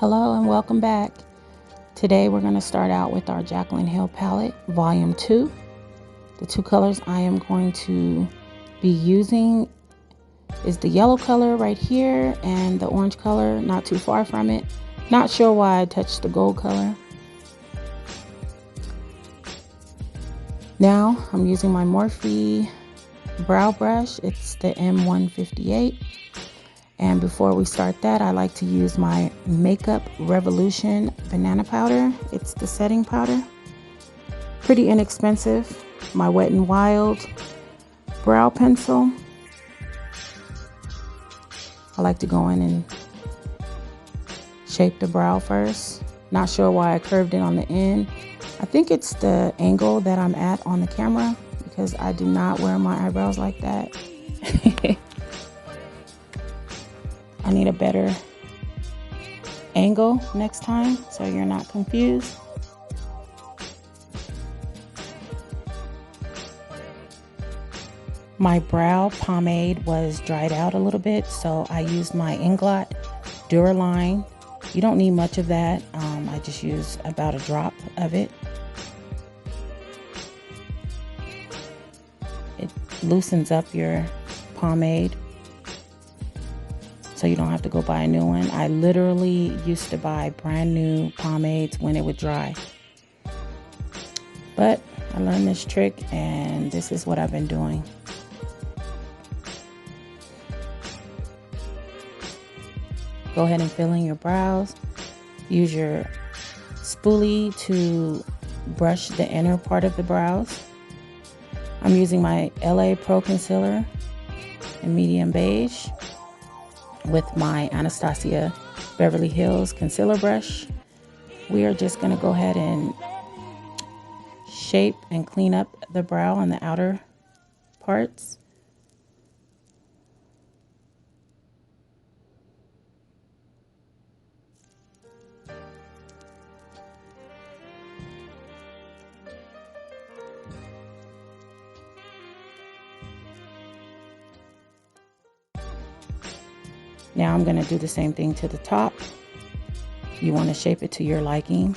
Hello and welcome back. Today we're going to start out with our Jaclyn Hill palette, volume 2. The two colors I am going to be using is the yellow color right here and the orange color not too far from it. Not sure why I touched the gold color. Now I'm using my Morphe brow brush. It's the M158. And before we start that, I like to use my Makeup Revolution banana powder. It's the setting powder. Pretty inexpensive. My Wet n Wild brow pencil. I like to go in and shape the brow first. Not sure why I curved it on the end. I think it's the angle that I'm at on the camera because I do not wear my eyebrows like that. I need a better angle next time so you're not confused. My brow pomade was dried out a little bit, so I used my Inglot Duraline. You don't need much of that. I just use about a drop of it. It loosens up your pomade, so you don't have to go buy a new one. I literally used to buy brand new pomades when it would dry. But I learned this trick and this is what I've been doing. Go ahead and fill in your brows. Use your spoolie to brush the inner part of the brows. I'm using my LA Pro Concealer in medium beige with my Anastasia Beverly Hills concealer brush. We are just going to go ahead and shape and clean up the brow on the outer parts. Now I'm going to do the same thing to the top. You want to shape it to your liking.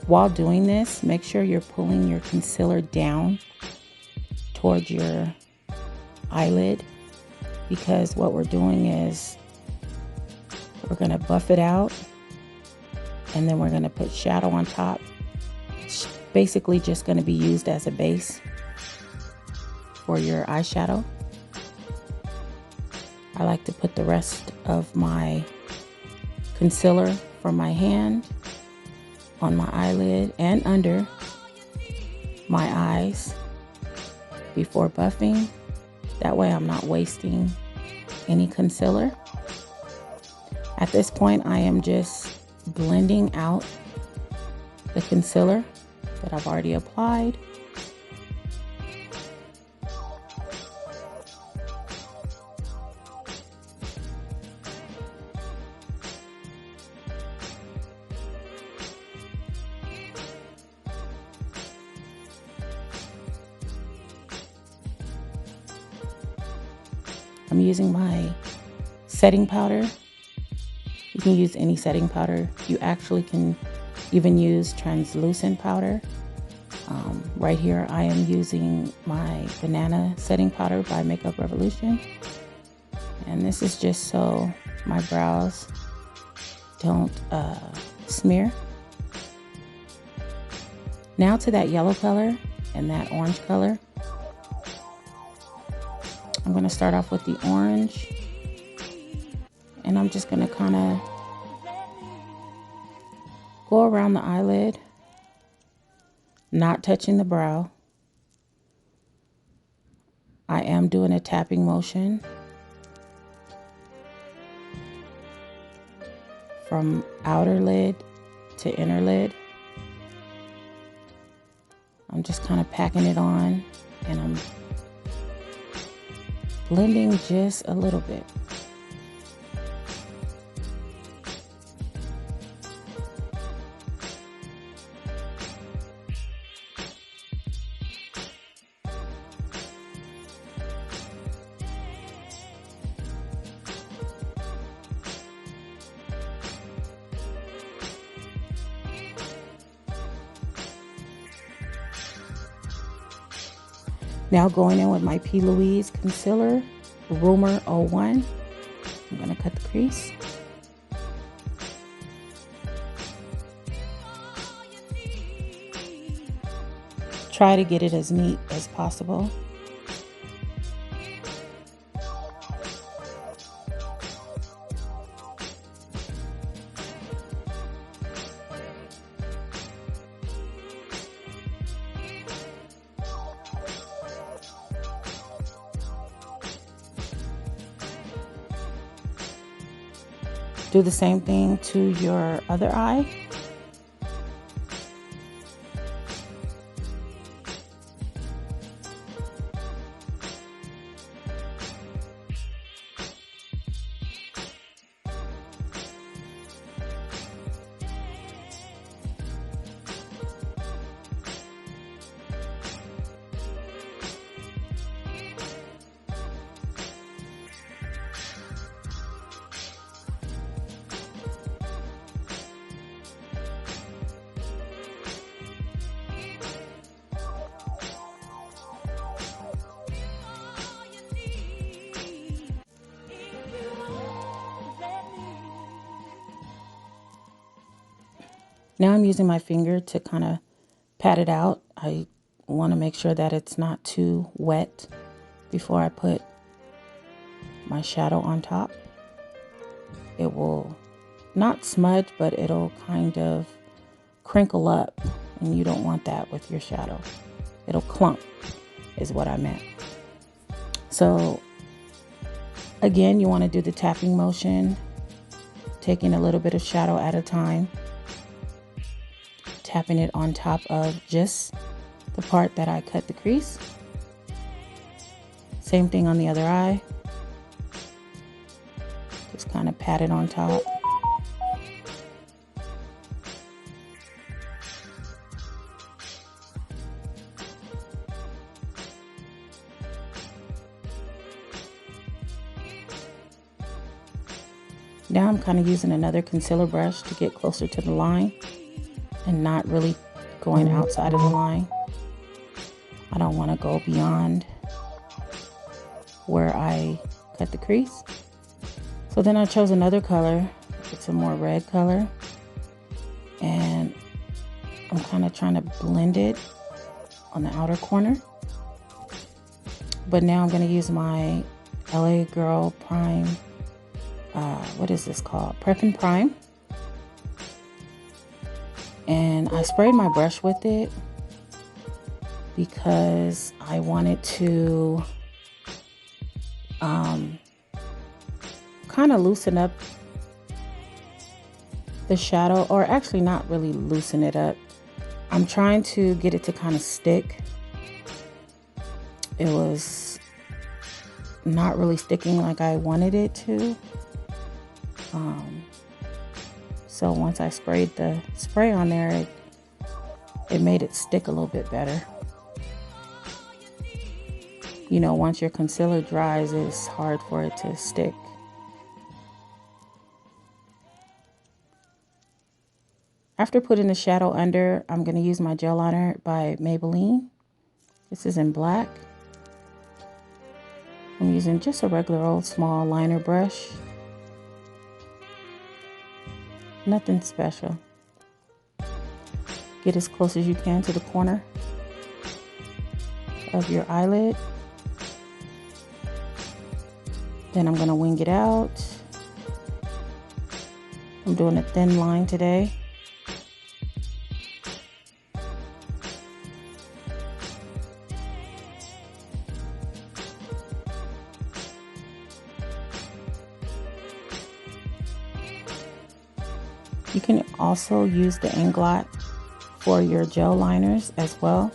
While doing this, make sure you're pulling your concealer down towards your eyelid, because what we're doing is we're going to buff it out and then we're going to put shadow on top. It's basically just going to be used as a base for your eyeshadow. I like to put the rest of my concealer from my hand on my eyelid and under my eyes before buffing. That way I'm not wasting any concealer. At this point, I am just blending out the concealer that I've already applied. I'm using my setting powder. You can use any setting powder. You actually can even use translucent powder. Right here, I am using my banana setting powder by Makeup Revolution. And this is just so my brows don't smear. Now to that yellow color and that orange color. I'm going to start off with the orange, and I'm just going to kind of go around the eyelid, not touching the brow. I am doing a tapping motion from outer lid to inner lid. I'm just kind of packing it on, and I'm blending just a little bit. Now going in with my P. Louise concealer, Rumor 01. I'm going to cut the crease. Try to get it as neat as possible. Do the same thing to your other eye. Now I'm using my finger to kind of pat it out. I want to make sure that it's not too wet before I put my shadow on top. It will not smudge, but it'll kind of crinkle up, and you don't want that with your shadow. It'll clump is what I meant. So again, you want to do the tapping motion, taking a little bit of shadow at a time, tapping it on top of just the part that I cut the crease. Same thing on the other eye. Just kind of pat it on top. Now I'm kind of using another concealer brush to get closer to the line and not really going outside of the line. I don't want to go beyond where I cut the crease. So then I chose another color. It's a more red color. And I'm kind of trying to blend it on the outer corner. But now I'm going to use my LA Girl Prime. What is this called? Prep and Prime. And I sprayed my brush with it because I wanted to kind of loosen up the shadow, or actually not really loosen it up. I'm trying to get it to kind of stick. It was not really sticking like I wanted it to. So once I sprayed the spray on there, it made it stick a little bit better. You know, once your concealer dries, it's hard for it to stick. After putting the shadow under, I'm going to use my gel liner by Maybelline. This is in black. I'm using just a regular old small liner brush. Nothing special. Get as close as you can to the corner of your eyelid. Then I'm going to wing it out. I'm doing a thin line today. You can also use the Inglot for your gel liners as well,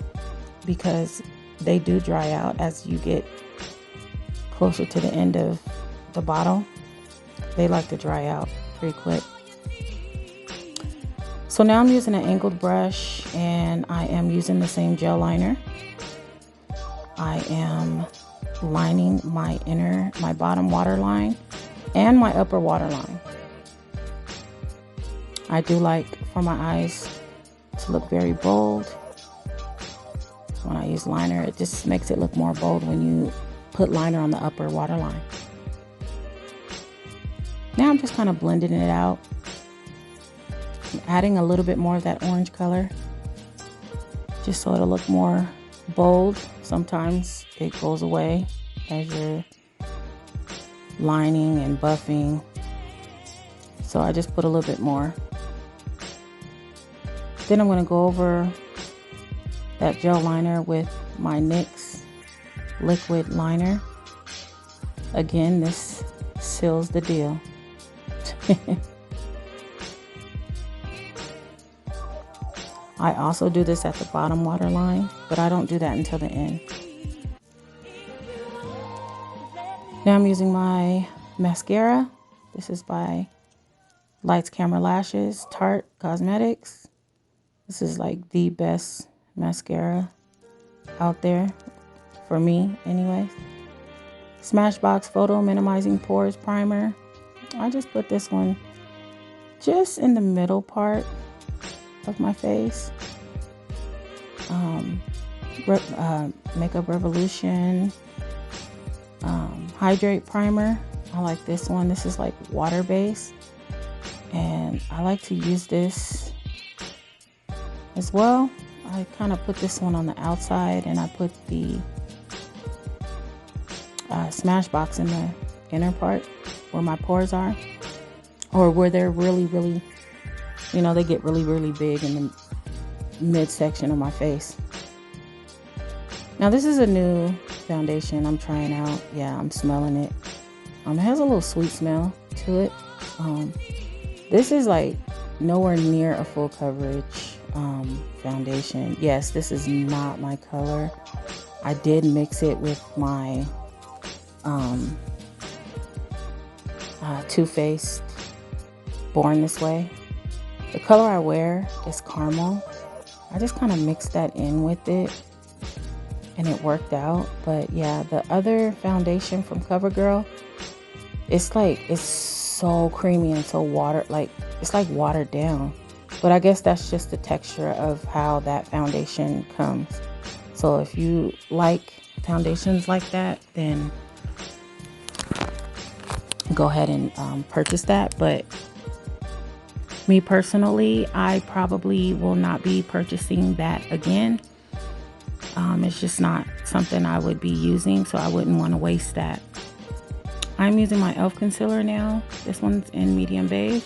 because they do dry out as you get closer to the end of the bottle. They like to dry out pretty quick. So now I'm using an angled brush, and I am using the same gel liner. I am lining my bottom waterline and my upper waterline. I do like for my eyes to look very bold. when I use liner. It just makes it look more bold when you put liner on the upper waterline. Now I'm just kind of blending it out. I'm adding a little bit more of that orange color, just so it'll look more bold. Sometimes it goes away as you're lining and buffing. So I just put a little bit more. Then I'm going to go over that gel liner with my NYX liquid liner. Again, this seals the deal. I also do this at the bottom waterline, but I don't do that until the end. Now I'm using my mascara. This is by Lights Camera Lashes, Tarte Cosmetics. This is like the best mascara out there, for me anyways. Smashbox Photo Minimizing Pores Primer. I just put this one just in the middle part of my face. Makeup Revolution Hydrate Primer. I like this one. This is like water based, and I like to use this as well. I kind of put this one on the outside, and I put the Smashbox in the inner part where my pores are, or where they're really, you know, they get really big in the midsection of my face. Now this is a new foundation I'm trying out. Yeah, I'm smelling it. It has a little sweet smell to it. This is like nowhere near a full coverage foundation. Yes, this is not my color. I did mix it with my Too Faced Born This Way. The color I wear is caramel. I just kind of mixed that in with it, and it worked out. But yeah, the other foundation from Covergirl, it's so creamy and so it's like watered down. But I guess that's just the texture of how that foundation comes. So if you like foundations like that, then go ahead and purchase that. But me personally, I probably will not be purchasing that again. It's just not something I would be using, so I wouldn't want to waste that. I'm using my e.l.f. concealer now. This one's in medium beige.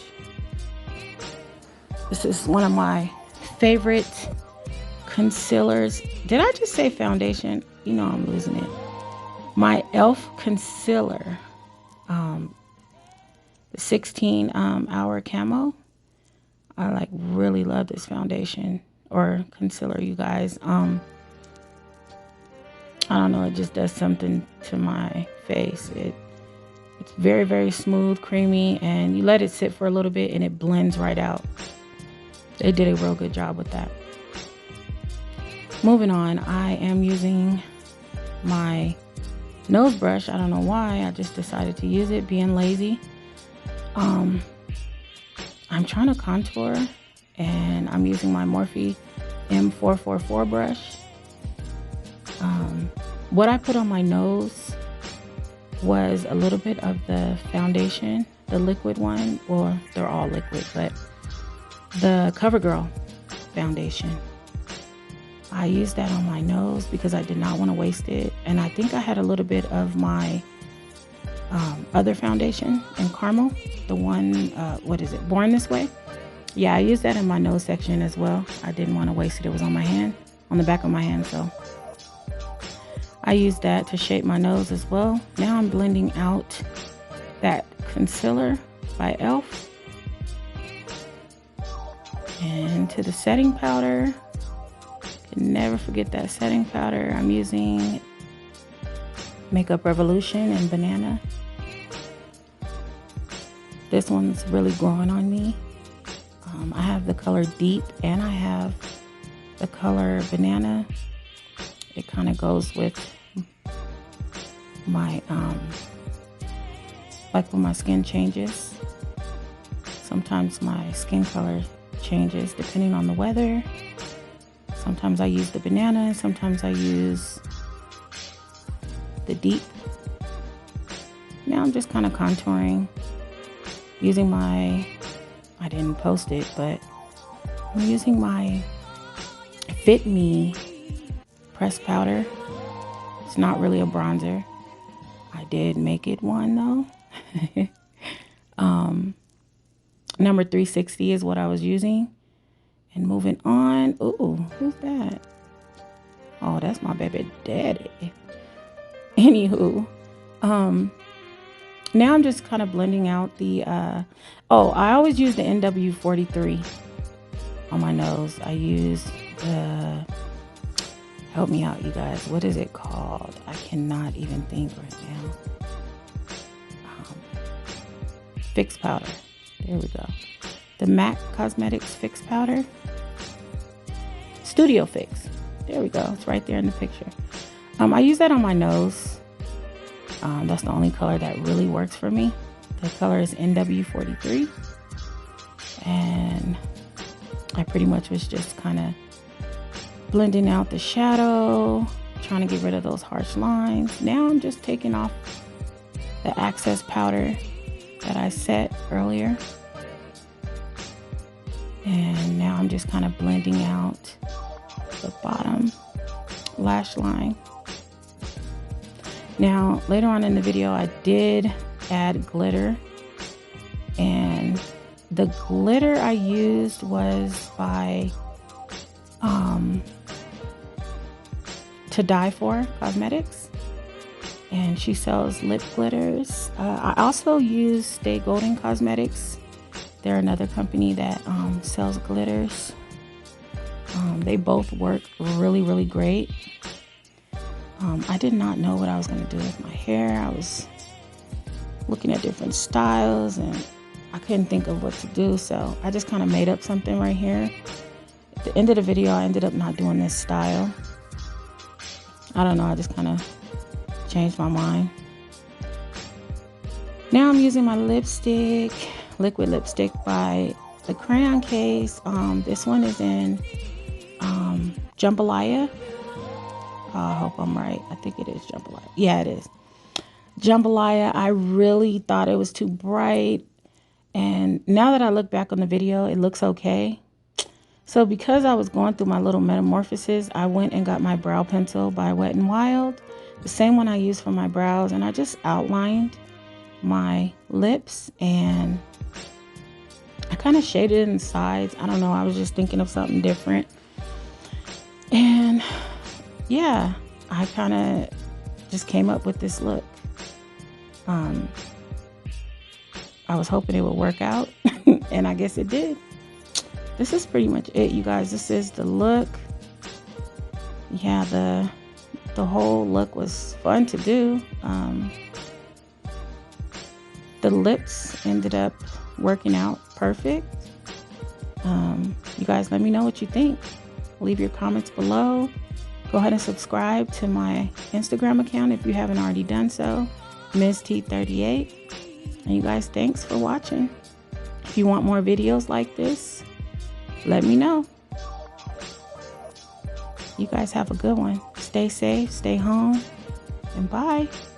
This is one of my favorite concealers. Did I just say foundation? You know I'm losing it. My e.l.f. concealer, the 16 hour camo. I really love this foundation or concealer, you guys. I don't know, it just does something to my face. It's very smooth, creamy, and you let it sit for a little bit and it blends right out. They did a real good job with that. Moving on, I am using my nose brush. I don't know why, I just decided to use it, being lazy. I'm trying to contour, and I'm using my Morphe M444 brush. What I put on my nose was a little bit of the foundation, the liquid one, or they're all liquid, but the Covergirl foundation. I used that on my nose because I did not want to waste it. And I think I had a little bit of my other foundation in caramel, the one, what is it, Born This Way? Yeah, I used that in my nose section as well. I didn't want to waste it. It was on my hand, on the back of my hand, so I used that to shape my nose as well. Now I'm blending out that concealer by e.l.f. And to the setting powder. Can never forget that setting powder. I'm using Makeup Revolution and Banana. This one's really glowing on me. I have the color Deep and I have the color Banana. It kind of goes with my, like when my skin changes. Sometimes my skin color changes depending on the weather. Sometimes I use the banana, and sometimes I use the deep. Now I'm just kind of contouring using I didn't post it, but I'm using my Fit Me pressed powder. It's not really a bronzer. I did make it one though. Number 360 is what I was using. And moving on. Ooh, who's that? Oh, that's my baby daddy. Anywho, now I'm just kind of blending out the, I always use the NW43 on my nose. I use the, help me out, you guys. What is it called? I cannot even think right now. Fix powder. There we go. The MAC Cosmetics Fix Powder. Studio Fix. There we go. It's right there in the picture. I use that on my nose. That's the only color that really works for me. The color is NW43. And I pretty much was just kind of blending out the shadow, trying to get rid of those harsh lines. Now I'm just taking off the access powder that I set earlier. And now I'm just kind of blending out the bottom lash line. Now, later on in the video, I did add glitter. And the glitter I used was by To Die For Cosmetics. And she sells lip glitters. I also use Stay Golden Cosmetics. They're another company that sells glitters. They both work really, really great. I did not know what I was going to do with my hair. I was looking at different styles and I couldn't think of what to do. So I just kind of made up something right here. At the end of the video, I ended up not doing this style. I don't know. I just kind of changed my mind. Now I'm using my lipstick, liquid lipstick by the Crayon Case. This one is in Jambalaya. I hope I'm right. I think it is Jambalaya. Yeah, it is. Jambalaya. I really thought it was too bright. And now that I look back on the video, it looks okay. So because I was going through my little metamorphosis, I went and got my brow pencil by Wet n Wild. The same one I use for my brows. And I just outlined my lips and I kind of shaded it in the sides. I don't know. I was just thinking of something different. And yeah, I kind of just came up with this look. I was hoping it would work out and I guess it did. This is pretty much it, you guys. This is the look. Yeah, the whole look was fun to do. The lips ended up working out perfect. You guys let me know what you think. Leave your comments below. Go ahead and subscribe to my Instagram account if you haven't already done so, Ms. T38. And you guys, thanks for watching. If you want more videos like this, let me know. You guys have a good one. Stay safe, stay home, and bye.